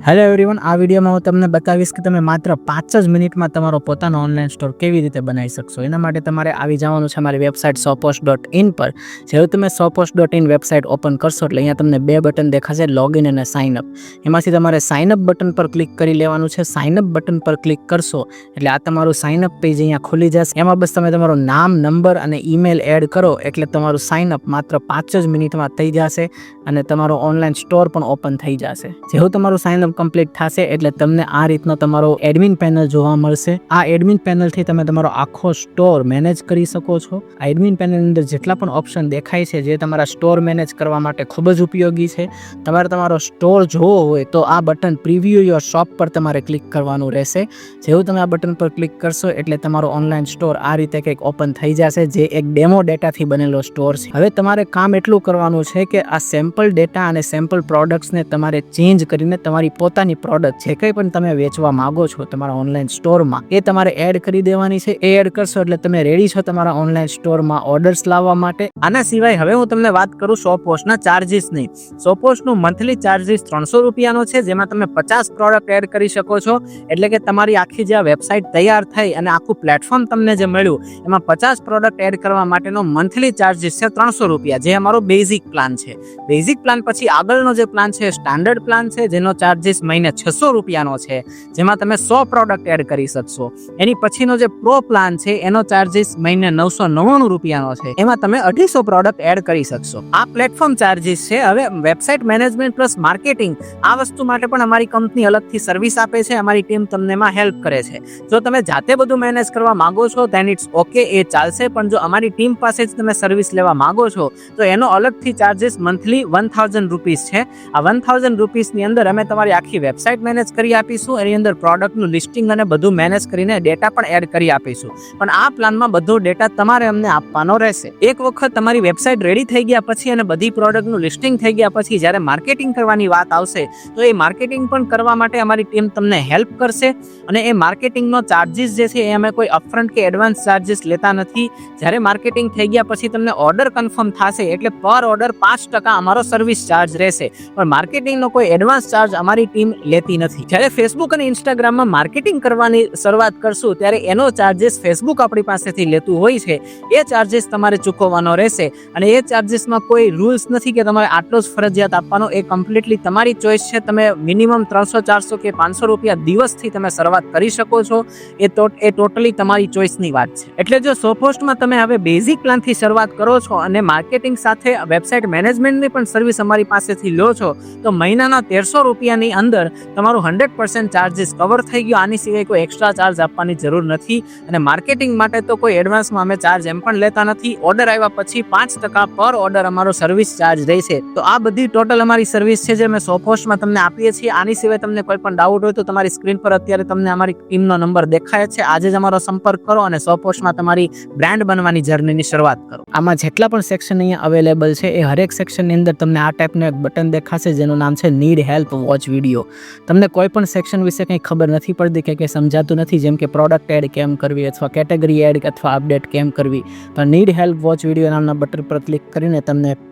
Hello everyone, આ વિડીયોમાં હું તમને બતાવીશ કે તમે માત્ર 5 જ મિનિટમાં તમારો પોતાનો ઓનલાઈન સ્ટોર કેવી રીતે બનાવી શકશો. એના માટે તમારે આવી જવાનું છે મારી વેબસાઇટ shoppost.in પર. જેવું તમે shoppost.in વેબસાઇટ ઓપન કરશો એટલે અહીંયા તમને બે બટન દેખાશે, લોગિન અને સાઇન અપ. એમાંથી તમારે સાઇન અપ બટન પર ક્લિક કરી લેવાનું છે. સાઇન અપ બટન પર ક્લિક કરશો એટલે આ તમારું સાઇન અપ પેજ અહીંયા ખુલી જશે. એમાં બસ તમે તમારું નામ, નંબર અને ઈમેલ એડ કરો એટલે તમારું સાઇન અપ માત્ર 5 જ મિનિટમાં થઈ જશે અને તમારો ઓનલાઈન સ્ટોર પણ ઓપન થઈ જશે. જેવું તમારું સાઇન અપ કમ્પ્લીટ થશે એટલે તમને આ રીતનો તમારો એડમિન પેનલ જોવા મળશે. આ એડમિન પેનલથી તમે તમારો આખો સ્ટોર મેનેજ કરી શકો છો. આ એડમિન પેનલ અંદર જેટલા પણ ઓપ્શન દેખાય છે જે તમારા સ્ટોર મેનેજ કરવા માટે ખૂબ જ ઉપયોગી છે. તમારે તમારો સ્ટોર જોવો હોય તો આ બટન પ્રીવ્યુ યોર શોપ પર તમારે ક્લિક કરવાનું રહેશે. જેવું તમે આ બટન પર ક્લિક કરશો એટલે તમારો ઓનલાઈન સ્ટોર આ રીતે કંઈક ઓપન થઈ જશે, જે એક ડેમો ડેટાથી બનેલો સ્ટોર છે. હવે તમારે કામ એટલું કરવાનું છે કે આ સેમ્પલ ડેટા અને સેમ્પલ પ્રોડક્ટ્સને તમારે ચેન્જ કરીને તમારી પોતાની પ્રોડક્ટ જે કંઈ પણ તમે વેચવા માંગો છો તમારા ઓનલાઈન સ્ટોરમાં એ તમારે એડ કરી દેવાની છે. એ એડ કરશો એટલે તમે રેડી છો તમારા ઓનલાઈન સ્ટોરમાં ઓર્ડર્સ લાવવા માટે. આના સિવાય હવે હું તમને વાત કરું શોપપોસ્ટના ચાર્જીસની. શોપપોસ્ટનું મંથલી ચાર્જીસ 300 રૂપિયાનો છે, જેમાં તમે 50 પ્રોડક્ટ એડ કરી શકો છો. એટલે કે તમારી આખી જે વેબસાઇટ તૈયાર થઈ અને આખું પ્લેટફોર્મ તમને જે મળ્યું એમાં 50 પ્રોડક્ટ એડ કરવા માટેનો મંથલી ચાર્જીસ છે 300 રૂપિયા, જે અમારો બેઝિક પ્લાન છે. બેઝિક પ્લાન પછી આગળનો જે પ્લાન છે સ્ટાન્ડર્ડ પ્લાન છે, જેનો ચાર્જીસ મહિને 600 રૂપિયાનો છે, જેમાં તમે 100 પ્રોડક્ટ એડ કરી શકશો. એની પછીનો જે પ્રો પ્લાન છે એનો ચાર્જીસ મહિને 999 રૂપિયાનો છે, એમાં તમે 250 પ્રોડક્ટ એડ કરી શકશો. આ પ્લેટફોર્મ ચાર્જીસ છે. હવે વેબસાઇટ મેનેજમેન્ટ પ્લસ માર્કેટિંગ, આ વસ્તુ માટે પણ અમારી કંપની અલગથી સર્વિસ આપે છે. અમારી ટીમ તમને એમાં હેલ્પ કરે છે. જો તમે જાતે બધું મેનેજ કરવા માંગો છો ધેન ઇટ્સ ઓકે, એ ચાલશે. પણ જો અમારી ટીમ પાસે જ તમે સર્વિસ લેવા માંગો છો તો એનો અલગથી ચાર્જીસ મંથલી 1000 રૂપીસ છે. આ 1000 રૂપીસની અંદર અમે તમારી આખી વેબસાઇટ મેનેજ કરી આપીશું. એની અંદર પ્રોડક્ટનું લિસ્ટિંગ અને બધું મેનેજ કરીને ડેટા પણ એડ કરી આપીશું. પણ આ પ્લાનમાં બધો ડેટા તમારે અમને આપવાનો રહેશે. એક વખત તમારી વેબસાઇટ રેડી થઈ ગયા પછી અને બધી પ્રોડક્ટનું લિસ્ટિંગ થઈ ગયા પછી જ્યારે માર્કેટિંગ કરવાની વાત આવશે તો એ માર્કેટિંગ પણ કરવા માટે અમારી ટીમ તમને હેલ્પ કરશે. અને એ માર્કેટિંગનો ચાર્જીસ જે છે એ અમે કોઈ અપફ્રન્ટ કે એડવાન્સ ચાર્જીસ લેતા નથી. જ્યારે માર્કેટિંગ થઈ ગયા પછી તમને ઓર્ડર કન્ફર્મ થશે એટલે પર ઓર્ડર 5% અમારો સર્વિસ ચાર્જ રહેશે. પણ માર્કેટિંગનો કોઈ એડવાન્સ ચાર્જ અમારી ટીમ લેતી નથી. જ્યારે ફેસબુક અને ઇન્સ્ટાગ્રામમાં માર્કેટિંગ કરવાની શરૂઆત કરશું ત્યારે એનો ચાર્જીસ ફેસબુક આપણી પાસેથી લેતું હોય છે. એ ચાર્જીસ તમારે ચૂકવવાનો રહેશે. અને એ ચાર્જીસમાં કોઈ રૂલ્સ નથી કે તમારે આટલો જ ફરજિયાત આપવાનો. એ કમ્પ્લીટલી તમારી ચોઈસ છે. તમે મિનિમમ 300, 400 કે 500 રૂપિયા દિવસથી તમે શરૂઆત કરી શકો છો. એ ટોટલી તમારી ચોઈસની વાત છે. એટલે જો શોપપોસ્ટમાં તમે હવે બેઝિક પ્લાનથી શરૂઆત કરો છો અને માર્કેટિંગ સાથે વેબસાઇટ મેનેજમેન્ટની પણ સર્વિસ અમારી પાસેથી લો છો તો મહિનાના 1300 રૂપિયાની અંદર તમારું 100% ચાર્જીસ કવર થઈ ગયો. આની સિવાય કોઈ એક્સ્ટ્રા ચાર્જ આપવાની જરૂર નથી. અને માર્કેટિંગ માટે તો કોઈ એડવાન્સમાં અમે ચાર્જ એમ પણ લેતા નથી. ઓર્ડર આવ્યા પછી 5% પર ઓર્ડર અમારો સર્વિસ ચાર્જ રહેશે. તો આ બધી ટોટલ અમારી સર્વિસ છે જે અમે શોપપોસ્ટમાં તમને આપીએ છીએ. આની સિવાય તમને કોઈ પણ ડાઉટ હોય તો તમારી સ્ક્રીન પર અત્યારે તમને અમારી ટીમનો નંબર દેખાય છે. આજે જ અમારો સંપર્ક કરો અને શોપપોસ્ટમાં તમારી બ્રાન્ડ બનવાની જર્નીની શરૂઆત કરો. આમાં જેટલા પણ સેક્શન અહીંયા અવેલેબલ છે એ હરેક સેક્શનની અંદર તમને આ ટાઈપનું એક બટન દેખાશે જેનું નામ છે નીડ હેલ્પ વોચ વિડીયો. તમને કોઈ પણ સેક્શન વિશે કંઈ ખબર નથી પડતી કે કંઈ સમજાતું નથી, જેમ કે પ્રોડક્ટ એડ કેમ કરવી અથવા કેટેગરી એડ અથવા અપડેટ કેમ કરવી, તો નીડ હેલ્પ વોચ વિડીયો નામના બટન પર ક્લિક કરીને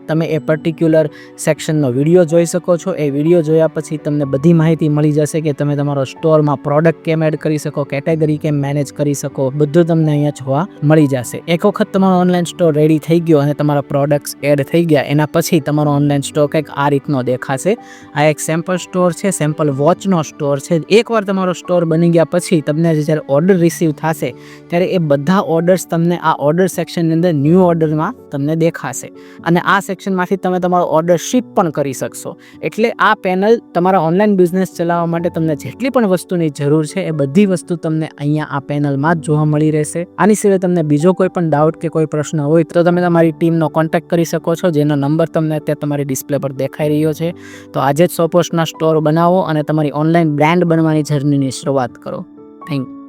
તમે એ પર્ટિક્યુલર સેક્શનનો વિડીયો જોઈ શકો છો. એ વિડીયો જોયા પછી તમને બધી માહિતી મળી જશે કે તમે તમારો સ્ટોરમાં પ્રોડક્ટ કેમ એડ કરી શકો, કેટેગરી કેમ મેનેજ કરી શકો, બધું તમને અહીંયા જોવા મળી જશે. એક વખત તમારો ઓનલાઈન સ્ટોર રેડી થઈ ગયો અને તમારા પ્રોડક્ટ્સ એડ થઈ ગયા એના પછી તમારો ઓનલાઈન સ્ટોર કંઈક આ રીતનો દેખાશે. આ એક સેમ્પલ સ્ટોર છે, સેમ્પલ વોચનો સ્ટોર છે. એકવાર તમારો સ્ટોર બની ગયા પછી તમને જ્યારે ઓર્ડર રિસીવ થશે ત્યારે એ બધા ઓર્ડર્સ તમને આ ઓર્ડર સેક્શનની અંદર ન્યૂ ઓર્ડરમાં તમને દેખાશે. અને આ સેક્શનમાંથી તમે તમારો ઓર્ડર શિપ પણ કરી શકશો. એટલે આ પેનલ તમારા ઓનલાઈન બિઝનેસ ચલાવવા માટે તમને જેટલી પણ વસ્તુની જરૂર છે એ બધી વસ્તુ તમને અહીંયા આ પેનલમાં જ જોવા મળી રહેશે. આની સિવાય તમને બીજો કોઈ પણ ડાઉટ કે કોઈ પ્રશ્ન હોય તો તમે તમારી ટીમનો કોન્ટેક્ટ કરી શકો છો, જેનો નંબર તમને અત્યારે તમારી ડિસ્પ્લે પર દેખાઈ રહ્યો છે. તો આજે જ શોપપોસ્ટના સ્ટોર બનાવો અને તમારી ઓનલાઈન બ્રાન્ડ બનવાની જર્નીની શરૂઆત કરો. Thank you.